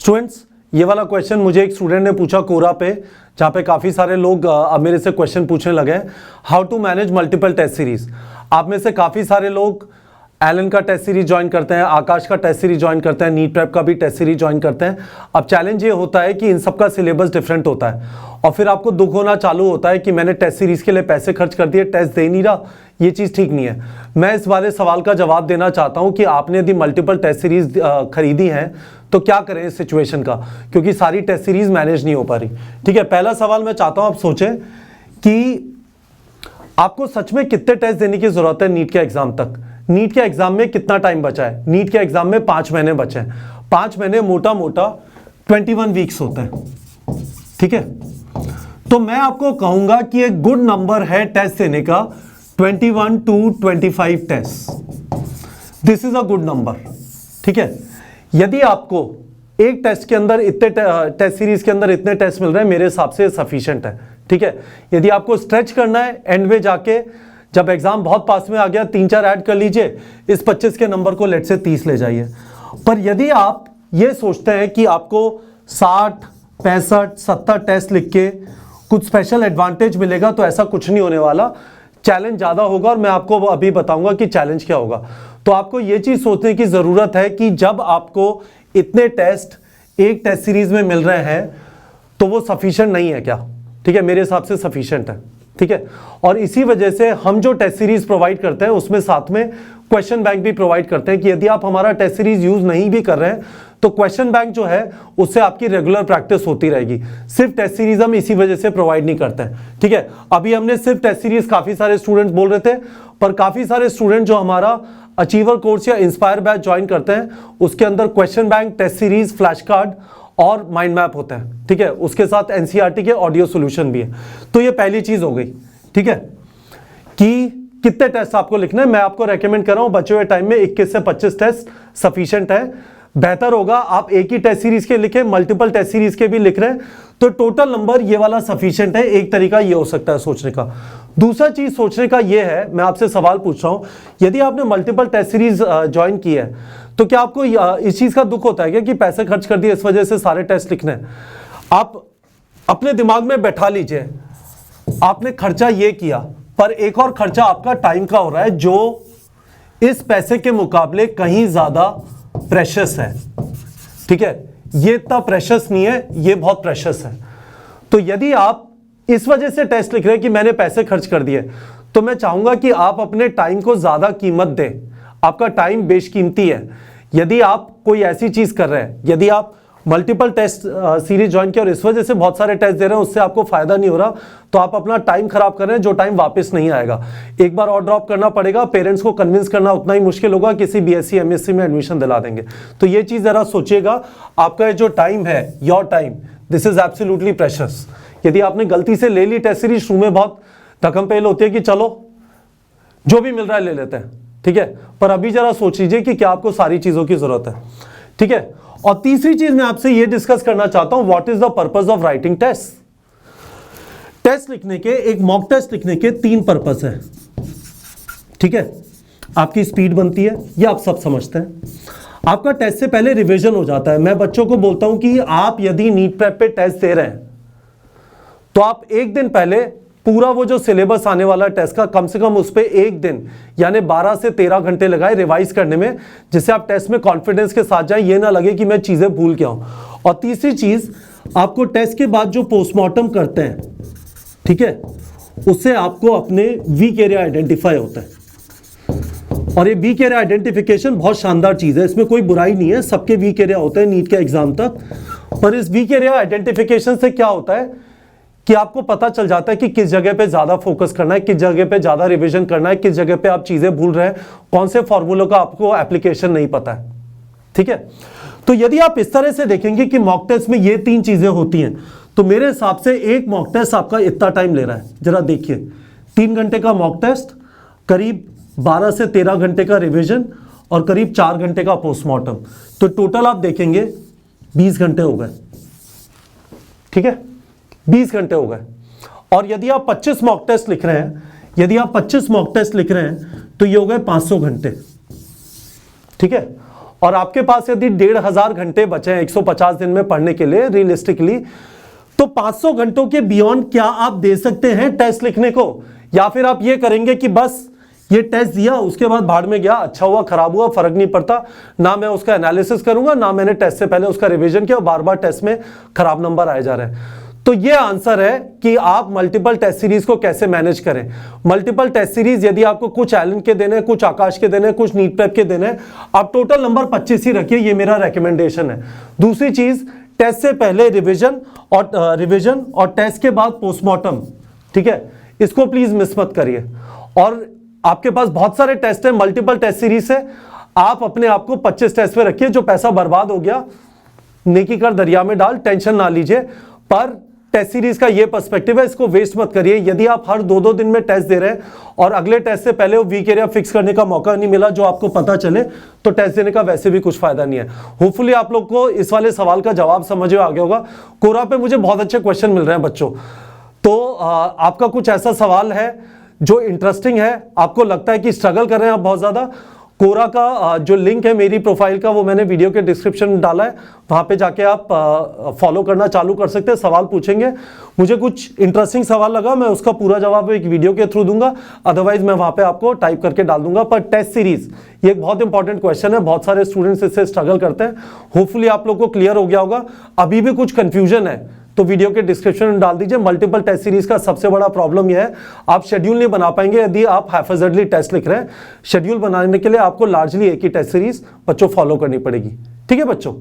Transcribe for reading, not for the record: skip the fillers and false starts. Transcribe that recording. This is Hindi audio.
स्टूडेंट्स, ये वाला क्वेश्चन मुझे एक स्टूडेंट ने पूछा कोरा पे, जहाँ पे काफ़ी सारे लोग अब मेरे से क्वेश्चन पूछने लगे हैं, how to manage multiple test series. आप में से काफ़ी सारे लोग एलन का टेस्ट सीरीज ज्वाइन करते हैं, आकाश का टेस्ट सीरीज ज्वाइन करते हैं, नीट प्रेप का भी टेस्ट सीरीज ज्वाइन करते हैं। अब चैलेंज ये होता है कि इन सब का सिलेबस डिफरेंट होता है और फिर आपको दुख होना चालू होता है कि मैंने टेस्ट सीरीज के लिए पैसे खर्च कर दिए, टेस्ट दे नहीं रहा। ये चीज़ ठीक नहीं है। मैं इस वाले सवाल का जवाब देना चाहता हूँ कि आपने यदि मल्टीपल टेस्ट सीरीज खरीदी हैं तो क्या करें इस सिचुएशन का, क्योंकि सारी टेस्ट सीरीज मैनेज नहीं हो पा रही। ठीक है, पहला सवाल मैं चाहता हूँ आप सोचें कि आपको सच में कितने टेस्ट देने की जरूरत है नीट के एग्जाम तक। नीट के एग्जाम में कितना टाइम बचा है? नीट के एग्जाम में 5 महीने बचे हैं। 5 महीने मोटा मोटा 21 वीक्स होते हैं। ठीक है, तो मैं आपको कहूंगा कि एक गुड नंबर है टेस्ट देने का 21 to 25 test. This is a good number. ठीक है, यदि आपको एक टेस्ट के अंदर इतने टेस्ट सीरीज के अंदर इतने टेस्ट मिल रहे हैं, मेरे हिसाब से सफिशिएंट है। ठीक है, यदि आपको स्ट्रेच करना है एंड में जाके, जब एग्जाम बहुत पास में आ गया 3-4 ऐड कर लीजिए, इस 25 के नंबर को लेट से 30 ले जाइए। पर यदि आप ये सोचते हैं कि आपको 60, 65, 70 टेस्ट लिख के कुछ स्पेशल एडवांटेज मिलेगा, तो ऐसा कुछ नहीं होने वाला। चैलेंज ज्यादा होगा और मैं आपको अभी बताऊंगा कि चैलेंज क्या होगा। तो आपको ये चीज सोचने की जरूरत है कि जब आपको इतने टेस्ट एक टेस्ट सीरीज में मिल रहे हैं तो वो सफिशिएंट नहीं है क्या? ठीक है, मेरे हिसाब से सफिशिएंट है। ठीक है, और इसी वजह से हम जो टेस्ट सीरीज प्रोवाइड करते हैं उसमें साथ में क्वेश्चन बैंक भी प्रोवाइड करते हैं कि यदि आप हमारा टेस्ट सीरीज यूज नहीं भी कर रहे हैं तो क्वेश्चन बैंक जो है उससे आपकी रेगुलर प्रैक्टिस होती रहेगी। सिर्फ टेस्ट सीरीज हम इसी वजह से प्रोवाइड नहीं करते हैं। ठीक है, अभी हमने सिर्फ टेस्ट सीरीज, काफी सारे स्टूडेंट्स बोल रहे थे, पर काफी सारे स्टूडेंट जो हमारा अचीवर कोर्स या इंस्पायर बैच ज्वाइन करते हैं उसके अंदर question bank, test series, flash card और माइंड मैप होता है। ठीक है, उसके साथ एनसीईआरटी के ऑडियो सॉल्यूशन भी है। तो ये पहली चीज हो गई। ठीक है, कि कितने टेस्ट आपको लिखना है। मैं आपको रेकमेंड कर रहा हूं बचे हुए टाइम में 21 से 25 टेस्ट सफिशिएंट है। बेहतर होगा आप एक ही टेस्ट सीरीज के लिखें, मल्टीपल टेस्ट सीरीज के भी लिख रहे हैं तो टोटल नंबर ये वाला सफिशिएंट है। एक तरीका ये हो सकता है सोचने का। दूसरा चीज सोचने का ये है, मैं आपसे सवाल पूछ रहा हूं, यदि आपने मल्टीपल टेस्ट सीरीज ज्वाइन की है तो क्या आपको इस चीज का दुख होता है क्या कि पैसे खर्च कर दिए इस वजह से सारे टेस्ट लिखने हैं? आप अपने दिमाग में बैठा लीजिए, आपने खर्चा ये किया, पर एक और खर्चा आपका टाइम का हो रहा है जो इस पैसे के मुकाबले कहीं ज्यादा प्रेशियस है। ठीक है, ये इतना प्रेशियस नहीं है, ये बहुत प्रेशियस है। तो यदि आप इस वजह से टेस्ट लिख रहे हैं कि मैंने पैसे खर्च कर दिए, तो मैं चाहूंगा कि आप अपने टाइम को ज्यादा कीमत दें। आपका टाइम बेशकीमती है। यदि आप कोई ऐसी चीज कर रहे हैं, यदि आप मल्टीपल टेस्ट सीरीज ज्वाइन किया और इस वजह से बहुत सारे टेस्ट दे रहे हैं, उससे आपको फायदा नहीं हो रहा, तो आप अपना टाइम खराब कर रहे हैं जो टाइम वापस नहीं आएगा। एक बार और ड्रॉप करना पड़ेगा, पेरेंट्स को कन्विंस करना उतना ही मुश्किल होगा, किसी बीएससी एमएससी में एडमिशन दिला देंगे। तो ये चीज जरा सोचिएगा, आपका जो टाइम है, your time, this is absolutely precious. यदि आपने गलती से ले ली टेस्ट सीरीज, शुरू में बहुत धक्कम पेल होती है कि चलो जो भी मिल रहा है ले लेते हैं। ठीक है, पर अभी जरा सोच लीजिए कि क्या आपको सारी चीजों की जरूरत है। ठीक है, और तीसरी चीज मैं आपसे ये डिस्कस करना चाहता हूं, what is the purpose of writing test. Test लिखने के, एक मॉक टेस्ट लिखने के 3 पर्पस है। ठीक है, आपकी स्पीड बनती है, ये आप सब समझते हैं। आपका टेस्ट से पहले रिवीजन हो जाता है। मैं बच्चों को बोलता हूं कि आप यदि नीट प्रेप पे टेस्ट दे रहे हैं तो आप एक दिन पहले पूरा वो जो सिलेबस आने वाला टेस्ट का, कम से कम उस पर एक दिन यानी 12 से 13 घंटे लगाए रिवाइज करने में, जिससे आप टेस्ट में कॉन्फिडेंस के साथ जाए, ये ना लगे कि मैं चीजें भूल गया हूं। और तीसरी चीज, आपको टेस्ट के बाद जो पोस्टमार्टम करते हैं, ठीक है, उससे आपको अपने वीक एरिया आइडेंटिफाई होता है। और ये वीक एरिया आइडेंटिफिकेशन बहुत शानदार चीज है, इसमें कोई बुराई नहीं है, सबके वीक एरिया होते हैं नीट के एग्जाम तक। पर इस वीक एरिया आइडेंटिफिकेशन से क्या होता है कि आपको पता चल जाता है कि किस जगह पे ज्यादा फोकस करना है, किस जगह पे ज्यादा रिवीजन करना है, किस जगह पे आप चीजें भूल रहे हैं, कौन से फॉर्मूलों का आपको एप्लीकेशन नहीं पता है। ठीक है, तो यदि आप इस तरह से देखेंगे कि मॉक टेस्ट में ये 3 चीजें होती हैं, तो मेरे हिसाब से एक मॉक टेस्ट आपका इतना टाइम ले रहा है। जरा देखिए, 3 घंटे का मॉक टेस्ट, करीब 12 से 13 घंटे का रिवीजन और करीब 4 घंटे का पोस्टमार्टम, तो टोटल आप देखेंगे 20 घंटे हो गए। ठीक है, 20 घंटे हो गए। और यदि आप 25 मॉक टेस्ट लिख रहे हैं, यदि आप 25 मॉक टेस्ट लिख रहे हैं तो ये हो गए 500 घंटे। ठीक है, और आपके पास यदि 1500 घंटे बचे हैं 150 दिन में पढ़ने के लिए रियलिस्टिकली, तो 500 घंटों के बियॉन्ड क्या आप दे सकते हैं टेस्ट लिखने को? या फिर आप ये करेंगे कि बस ये टेस्ट दिया उसके बाद भाड़ में गया, अच्छा हुआ खराब हुआ फर्क नहीं पड़ता, ना मैं उसका एनालिसिस करूंगा, ना मैंने टेस्ट से पहले उसका रिवीजन किया, बार बार टेस्ट में खराब नंबर आए जा रहे हैं। तो ये आंसर है कि आप मल्टीपल टेस्ट सीरीज को कैसे मैनेज करें। मल्टीपल टेस्ट सीरीज यदि आपको कुछ एलन के देने, कुछ आकाश के देने, कुछ नीट प्रेप के देने, आप टोटल नंबर 25 ही रखिए, ये मेरा रेकमेंडेशन है। दूसरी चीज, टेस्ट से पहले रिवीजन और टेस्ट के बाद पोस्टमार्टम, ठीक है, इसको प्लीज मिस मत करिए। और आपके पास बहुत सारे टेस्ट है, मल्टीपल टेस्ट सीरीज है, आप अपने आप को 25 टेस्ट पे रखिए। जो पैसा बर्बाद हो गया नेकी कर दरिया में डाल, टेंशन ना लीजिए। पर टेस्ट सीरीज का ये पर्सपेक्टिव है, इसको वेस्ट मत करिए। यदि आप हर 2-2 दिन में टेस्ट दे रहे हैं और अगले टेस्ट से पहले वो वीक एरिया फिक्स करने का मौका नहीं मिला जो आपको पता चले, तो टेस्ट देने का वैसे भी कुछ फायदा नहीं है। होपफुली आप लोग को इस वाले सवाल का जवाब समझ में आ गया होगा। कोरा पे मुझे बहुत अच्छे क्वेश्चन मिल रहे हैं बच्चों, तो आपका कुछ ऐसा सवाल है जो इंटरेस्टिंग है, आपको लगता है कि स्ट्रगल कर रहे हैं आप बहुत ज्यादा, कोरा का जो लिंक है मेरी प्रोफाइल का वो मैंने वीडियो के डिस्क्रिप्शन में डाला है, वहां पे जाके आप फॉलो करना चालू कर सकते हैं। सवाल पूछेंगे, मुझे कुछ इंटरेस्टिंग सवाल लगा मैं उसका पूरा जवाब एक वीडियो के थ्रू दूंगा, अदरवाइज मैं वहां पे आपको टाइप करके डाल दूंगा। पर टेस्ट सीरीज ये एक बहुत इंपॉर्टेंट क्वेश्चन है, बहुत सारे स्टूडेंट्स इससे स्ट्रगल करते हैं। होपफुली आप लोग को क्लियर हो गया होगा। अभी भी कुछ कंफ्यूजन है तो वीडियो के डिस्क्रिप्शन में डाल दीजिए। मल्टीपल टेस्ट सीरीज का सबसे बड़ा प्रॉब्लम यह है, आप शेड्यूल नहीं बना पाएंगे यदि आप हैफेजर्डली टेस्ट लिख रहे हैं। शेड्यूल बनाने के लिए आपको लार्जली एक ही टेस्ट सीरीज बच्चों फॉलो करनी पड़ेगी। ठीक है बच्चों।